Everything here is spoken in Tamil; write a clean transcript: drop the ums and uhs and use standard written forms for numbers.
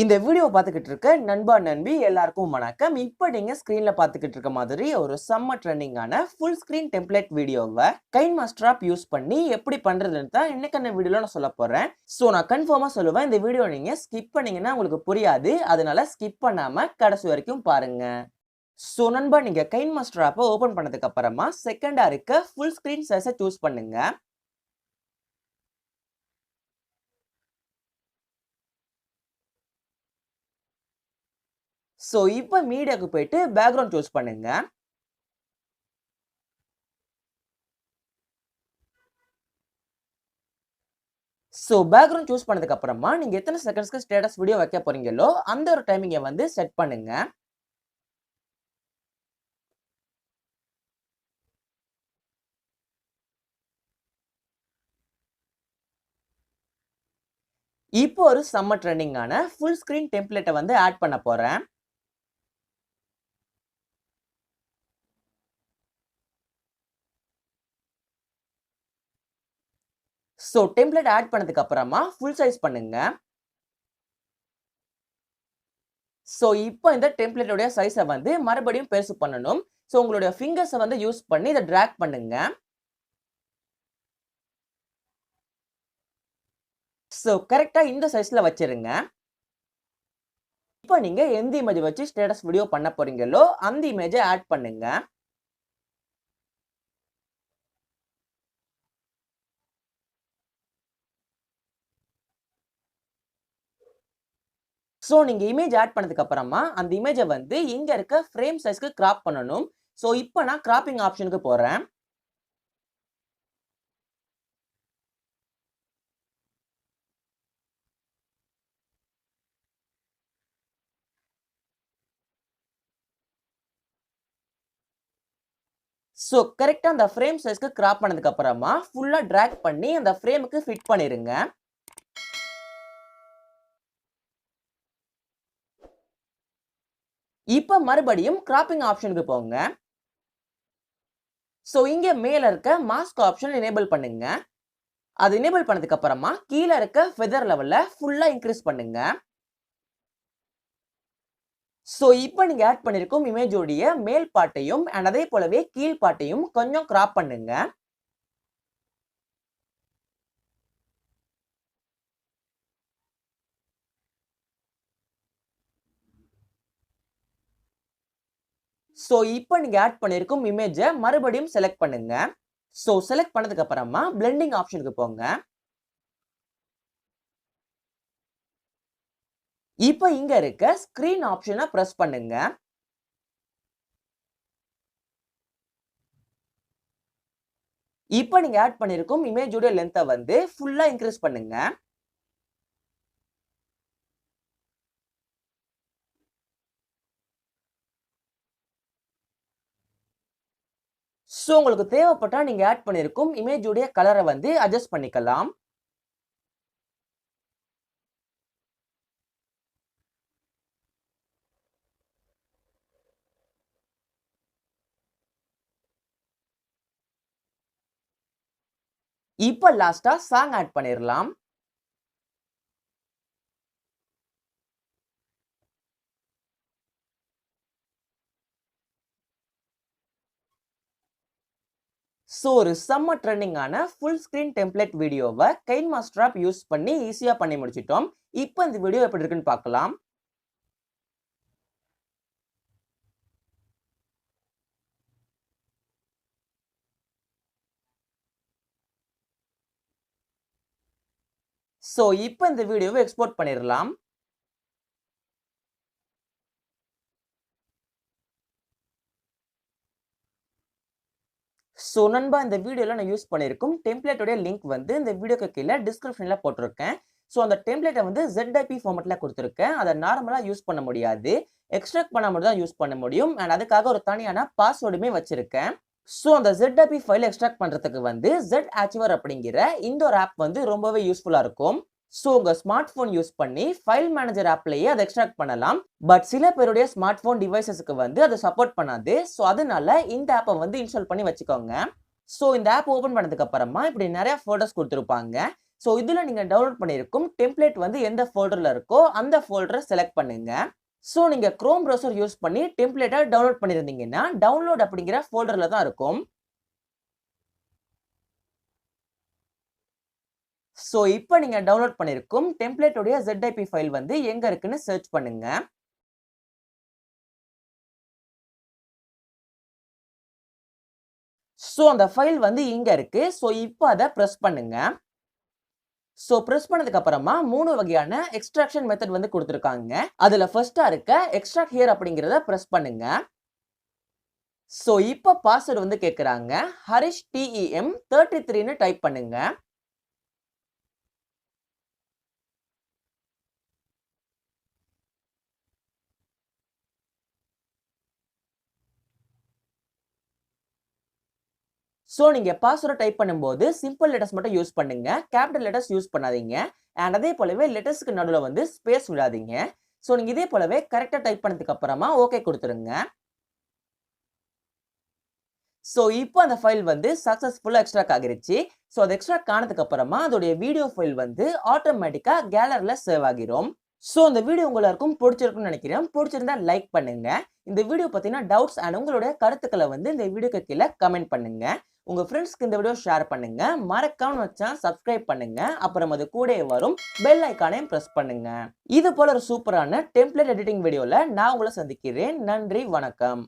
இந்த வீடியோ பார்த்துக்கிட்டு இருக்க நண்பா நண்பி எல்லாருக்கும் வணக்கம். இப்போ நீங்க ஸ்கிரீன்ல பார்த்துக்கிட்டு இருக்க மாதிரி ஒரு செம்ம ட்ரெண்டிங்கான ஃபுல் ஸ்கிரீன் டெம்ப்ளேட் வீடியோவை கைன்மாஸ்டர் ஆப் யூஸ் பண்ணி எப்படி பண்றதுன்னு தான் இன்னைக்கான வீடியோல நான் சொல்ல போறேன். ஸோ நான் கன்ஃபார்மா சொல்லுவேன், இந்த வீடியோ நீங்க ஸ்கிப் பண்ணீங்கன்னா உங்களுக்கு புரியாது. அதனால ஸ்கிப் பண்ணாம கடைசி வரைக்கும் பாருங்க. ஸோ நண்பா, நீங்க கைன்மாஸ்டர் ஆப்பை ஓபன் பண்ணதுக்கு அப்புறமா செகண்டா இருக்க ஃபுல் ஸ்கிரீன் சைஸை சூஸ் பண்ணுங்க. ஸோ இப்போ மீடியாவுக்கு போயிட்டு பேக்ரவுண்ட் சூஸ் பண்ணுங்க. ஸோ பேக்ரவுண்ட் சூஸ் பண்ணதுக்கு அப்புறமா நீங்க எத்தனை செகண்ட்ஸ்க்கு ஸ்டேட்டஸ் வீடியோ வைக்க போறீங்களோ அந்த ஒரு டைமிங்கை வந்து செட் பண்ணுங்க. இப்போ ஒரு செம்ம ட்ரெண்டிங்கான ஃபுல் ஸ்கிரீன் டெம்ப்ளேட்டை வந்து ஆட் பண்ண போறேன். ஸோ டெம்ப்ளேட் ஆட் பண்ணதுக்கு அப்புறமா ஃபுல் சைஸ் பண்ணுங்க. ஸோ இப்போ இந்த டெம்ப்ளேட்டோட சைஸை வந்து மறுபடியும் பெருசு பண்ணணும். ஸோ உங்களுடைய ஃபிங்கர்ஸை வந்து யூஸ் பண்ணி இதை டிராக் பண்ணுங்க. ஸோ கரெக்டா இந்த சைஸ்ல வச்சிருங்க. இப்போ நீங்க எந்த இமேஜ் வச்சு ஸ்டேட்டஸ் வீடியோ பண்ண போறீங்களோ அந்த இமேஜை ஆட் பண்ணுங்க. ஸோ நீங்க இமேஜ் ஆட் பண்ணதுக்கு அப்புறமா அந்த இமேஜை வந்து இங்க இருக்க ஃப்ரேம் சைஸ்க்கு கிராப் பண்ணணும். ஸோ இப்போ நான் கிராப்பிங் ஆப்ஷனுக்கு போறேன். ஸோ கரெக்டா அந்த ஃப்ரேம் சைஸ்க்கு கிராப் பண்ணதுக்கு அப்புறமா ஃபுல்லா டிராக் பண்ணி அந்த ஃப்ரேமுக்கு ஃபிட் பண்ணிருங்க. இப்போ மறுபடியும் கிராப்பிங் ஆப்ஷனுக்கு போங்க. ஸோ இங்க மேல இருக்க மாஸ்க் ஆப்ஷன் எனேபிள் பண்ணுங்க. அது எனேபிள் பண்ணதுக்கு அப்புறமா கீழே இருக்க ஃபெதர் லெவல்ல ஃபுல்லா இன்க்ரீஸ் பண்ணுங்க. ஸோ இப்போ நீங்க ஆட் பண்ணிருக்கும் இமேஜோடைய மேல் பாட்டையும் அண்ட் அதே போலவே கீழ் பாட்டையும் கொஞ்சம் கிராப் பண்ணுங்க. ஸோ இப்போ நீங்க ஆட் பண்ணிருக்கும் இமேஜை மறுபடியும் செலக்ட் பண்ணுங்க. ஸோ செலக்ட் பண்ணதுக்கு அப்புறமா பிளெண்டிங் ஆப்ஷனுக்கு போங்க. இப்போ இங்க இருக்க ஸ்கிரீன் ஆப்ஷனை பிரஸ் பண்ணுங்க. இப்போ நீங்க ஆட் பண்ணிருக்கும் இமேஜோட லென்த்தை வந்து ஃபுல்லா இன்க்ரீஸ் பண்ணுங்க. ஸோ உங்களுக்கு தேவைப்பட்டா நீங்க ஆட் பண்ணிருக்கும் இமேஜோட கலரை வந்து அட்ஜஸ்ட் பண்ணிக்கலாம். இப்போ லாஸ்டா சாங் ஆட் பண்ணிரலாம். ஸோ ஒரு செம்ம ட்ரெண்டிங்கான ஃபுல் ஸ்கிரீன் டெம்ப்ளேட் வீடியோவை கைன்மாஸ்டர் ஆப் யூஸ் பண்ணி ஈஸியா பண்ணி முடிச்சிட்டோம். இப்போ இந்த வீடியோ எப்படி இருக்குன்னு பார்க்கலாம். ஸோ இப்போ இந்த வீடியோவை எக்ஸ்போர்ட் பண்ணிடலாம். ஸோ நண்பா, இந்த வீடியோல நான் யூஸ் பண்ணியிருக்கும் டெம்ப்ளேட்டோட லிங்க் வந்து இந்த வீடியோக்கு கீழே டிஸ்கிரிப்ஷன்ல போட்டிருக்கேன். ஸோ அந்த டெம்ப்ளேட்டை வந்து ZIP ஃபார்மேட்ல கொடுத்துருக்கேன். அதை நார்மலா யூஸ் பண்ண முடியாது, எக்ஸ்ட்ராக்ட் பண்ண மட்டும் தான் யூஸ் பண்ண முடியும். அண்ட் அதுக்காக ஒரு தனியான பாஸ்வேர்டுமே வச்சிருக்கேன். ஸோ அந்த ZIP ஃபைல் எக்ஸ்ட்ராக்ட் பண்றதுக்கு வந்து Z அப்படிங்கிற இந்த ஒரு ஆப் வந்து ரொம்பவே யூஸ்ஃபுல்லா இருக்கும். ஸோ உங்க ஸ்மார்ட் போன் யூஸ் பண்ணி ஃபைல் மேனேஜர் ஆப்லயே அதை எக்ஸ்ட்ராக்ட் பண்ணலாம். பட் சில பேருடைய ஸ்மார்ட் போன் டிவைசஸ்க்கு வந்து அதை சப்போர்ட் பண்ணாது. ஸோ அதனால இந்த ஆப்பை வந்து இன்ஸ்டால் பண்ணி வச்சுக்கோங்க. ஸோ இந்த ஆப் ஓபன் பண்ணதுக்கு அப்புறமா இப்படி நிறைய போட்டோஸ் கொடுத்துருப்பாங்க. ஸோ இதுல நீங்க டவுன்லோட் பண்ணியிருக்கும் டெம்ப்ளேட் வந்து எந்த ஃபோல்டர்ல இருக்கோ அந்த ஃபோல்டரை செலக்ட் பண்ணுங்க. ஸோ நீங்க குரோம் ப்ரௌசர் யூஸ் பண்ணி டெம்ப்ளேட்டை டவுன்லோட் பண்ணியிருந்தீங்கன்னா டவுன்லோட் அப்படிங்கிற ஃபோல்டர்ல தான் இருக்கும். ஸோ இப்போ நீங்க டவுன்லோட் பண்ணியிருக்கும் டெம்ப்ளேட்டோடைய ZIP ஃபைல் வந்து எங்க இருக்குன்னு சர்ச் பண்ணுங்க. ஸோ அந்த ஃபைல் வந்து இங்க இருக்கு. ஸோ இப்போ அதை பிரஸ் பண்ணுங்க. ஸோ பிரஸ் பண்ணதுக்கு அப்புறமா 3 வகையான எக்ஸ்ட்ராக்ஷன் மெத்தட் வந்து கொடுத்துருக்காங்க. அதுல ஃபர்ஸ்டா இருக்க எக்ஸ்ட்ராக்ட் ஹியர் அப்படிங்கிறத பிரஸ் பண்ணுங்க. ஸோ இப்போ பாஸ்வேர்டு வந்து கேட்குறாங்க. ஹரிஷ் TEM 33ன்னு டைப் பண்ணுங்க. ஸோ நீங்க பாஸ்வேர்ட் டைப் பண்ணும்போது சிம்பிள் லெட்டர்ஸ் மட்டும் யூஸ் பண்ணுங்க. கேபிட்டல் லெட்டர்ஸ் யூஸ் பண்ணாதீங்க. அண்ட் அதே போலவே லெட்டர்ஸ்க்கு நடுவில் வந்து ஸ்பேஸ் விடாதீங்க. ஸோ நீங்க இதே போலவே கரெக்டா டைப் பண்ணதுக்கு அப்புறமா ஓகே கொடுத்துருங்க. ஸோ இப்போ அந்த ஃபைல் வந்து சக்சஸ்ஃபுல்லா எக்ஸ்ட்ராக்ட் ஆகிருச்சு. ஸோ அது எக்ஸ்ட்ராக்ட் ஆனதுக்கு அப்புறமா அதோடைய வீடியோ ஃபைல் வந்து ஆட்டோமேட்டிக்கா கேலரியில சேவ் ஆகிரும். ஸோ இந்த வீடியோ எல்லாருக்கும் பிடிச்சிருக்கும்னு நினைக்கிறேன். பிடிச்சிருந்தா லைக் பண்ணுங்க. இந்த வீடியோ பத்தின டவுட்ஸ் அண்ட் உங்களுடைய கருத்துக்களை வந்து இந்த வீடியோக்கு கீழே கமெண்ட் பண்ணுங்க. உங்க ஃப்ரெண்ட்ஸ்க்கு இந்த வீடியோ ஷேர் பண்ணுங்க. மறக்காம வச்சா சப்ஸ்கிரைப் பண்ணுங்க. அப்புறம் அது கூடவே வரும் பெல் ஐகானையும் பிரஸ் பண்ணுங்க. இது போல ஒரு சூப்பரான டெம்ப்ளேட் எடிட்டிங் வீடியோல நான் உங்களை சந்திக்கிறேன். நன்றி, வணக்கம்.